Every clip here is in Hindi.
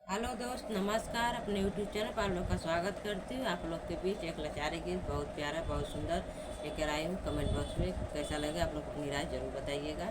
हेलो दोस्त, नमस्कार। अपने यूट्यूब चैनल पर आप लोग का स्वागत करती हूँ। आप लोग के बीच एक लाचारी गीत बहुत प्यारा, बहुत सुंदर लेकर आई हूँ। कमेंट बॉक्स में कैसा लगे आप लोग अपनी राय जरूर बताइएगा।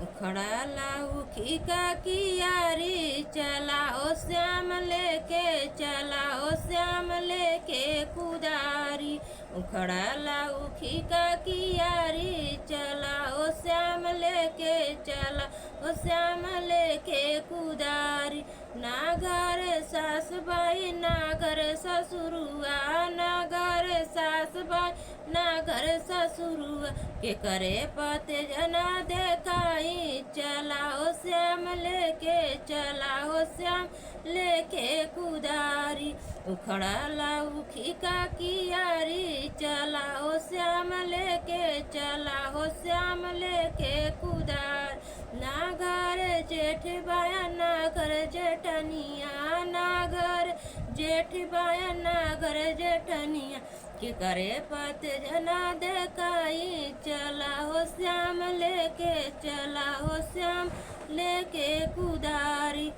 उखड़ा लाऊ खीका की यारी, चला ओ श्याम लेके, चला ओ श्याम लेके कुदारी। उखड़ा लाऊ खीका की यारी, चला ओ श्याम लेके, चला ओ श्याम लेके कुदारी। ना घर सास बाई ना घर ससुरुआ, ना घर सास बाई ना घर ससुरुआ, के करे पते जना देखाई, चला ओ श्याम लेके, चला ओ श्याम लेके कुदारी। उखड़ा लाऊ खीका की यारी, चला ओ श्याम लेके, चला ओ श्याम लेके कुदार। ना घर जेठ बाया ना घर जेठनिया, ना घर जेठ बाया ना घर जेठनिया, के करे पत जना देखाई, चला हो श्याम लेके, चला हो श्याम लेके कुदारी।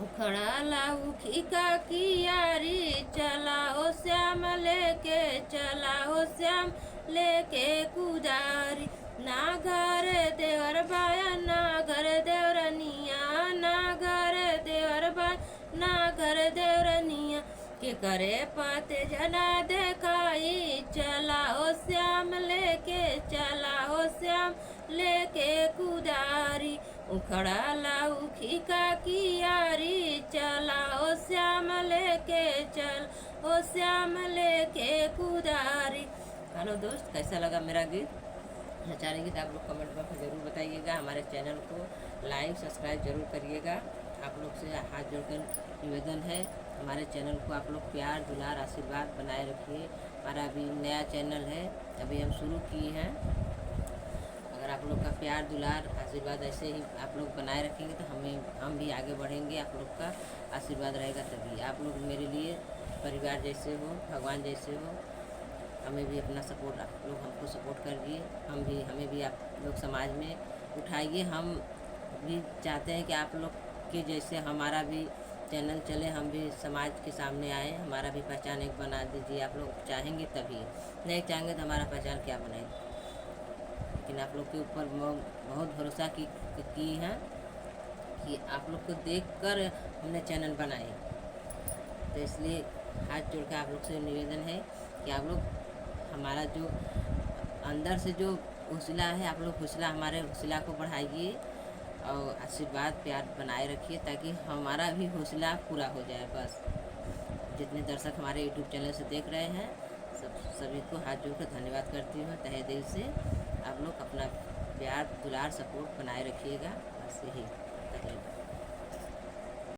उखड़ा लाऊ खीका की यारी, चला हो श्याम लेके, चला हो श्याम लेके कुदारी। ना घर देवर बाया ना घर देवरनिया, ना घर देवर बाया ना घर देवरनिया, के करे पते जना देखाई, चला हो श्याम लेके, चला हो श्याम लेके कुदारी। उखड़ा लाऊ खीका की यारी, चला ओ श्याम लेके, चल ओ श्याम लेके कुदारी। हेलो दोस्त, कैसा लगा मेरा गीत? लाचारी गीत आप लोग कमेंट बॉक्स में ज़रूर बताइएगा। हमारे चैनल को लाइक सब्सक्राइब जरूर करिएगा। आप लोग से हाथ जोड़कर निवेदन है, हमारे चैनल को आप लोग प्यार दुलार आशीर्वाद बनाए रखिए। हमारा अभी नया चैनल है, अभी हम शुरू किए हैं। अगर आप लोग का प्यार दुलार आशीर्वाद ऐसे ही आप लोग बनाए रखेंगे तो हम भी आगे बढ़ेंगे। आप लोग का आशीर्वाद रहेगा तभी। आप लोग मेरे लिए परिवार जैसे हो, भगवान जैसे हो। हमें भी अपना सपोर्ट, आप लोग हमको सपोर्ट करिए। हमें भी आप लोग समाज में उठाइए। हम भी चाहते हैं कि आप लोग के जैसे हमारा भी चैनल चले, हम भी समाज के सामने आए, हमारा भी पहचान एक बना दीजिए। आप लोग चाहेंगे तभी, नहीं चाहेंगे तो हमारा पहचान क्या बनेगी। लेकिन आप लोग के ऊपर बहुत भरोसा की है कि आप लोग को देखकर हमने चैनल बनाए। तो इसलिए हाथ जोड़ के आप लोग से निवेदन है कि आप लोग हमारा जो अंदर से जो हौसला है, आप लोग हमारे हौसला को बढ़ाइए और आशीर्वाद प्यार बनाए रखिए, ताकि हमारा भी हौसला पूरा हो जाए। बस जितने दर्शक हमारे यूट्यूब चैनल से देख रहे हैं सभी को हाथ जोड़कर धन्यवाद करती हूँ तहे दिल से। आप लोग अपना प्यार दुलार सपोर्ट बनाए रखिएगा। बस यही।